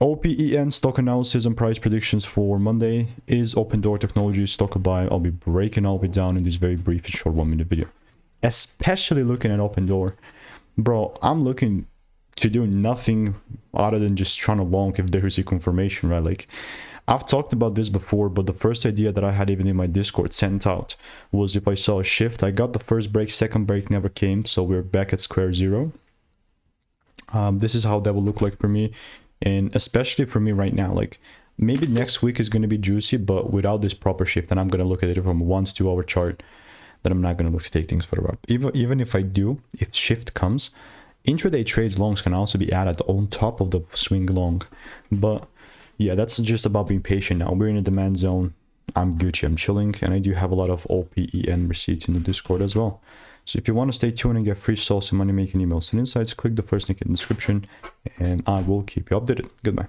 OPEN stock analysis and price predictions for Monday is Opendoor Technologies stock buy. I'll be breaking all of it down in this very brief and short 1-minute video. Especially looking at Opendoor. Bro, I'm looking to do nothing other than just trying to long if there is a confirmation, right? Like, I've talked about this before, but the first idea that I had even in my Discord sent out was if I saw a shift. I got the first break, second break never came, so we're back at square zero. This is how that will look like for me, and especially for me right now. Like, maybe next week is going to be juicy, but without this proper shift, and I'm going to look at it from a 1 to 2 hour chart, then I'm not going to look to take things further up. Even if I do, if shift comes, intraday trades longs can also be added on top of the swing long. But yeah, that's just about being patient now. We're in a demand zone. I'm Gucci, I'm chilling, and I do have a lot of OPEN receipts in the Discord as well. So if you want to stay tuned and get free sauce and money making emails and insights, click the first link in the description, and I will keep you updated. Goodbye.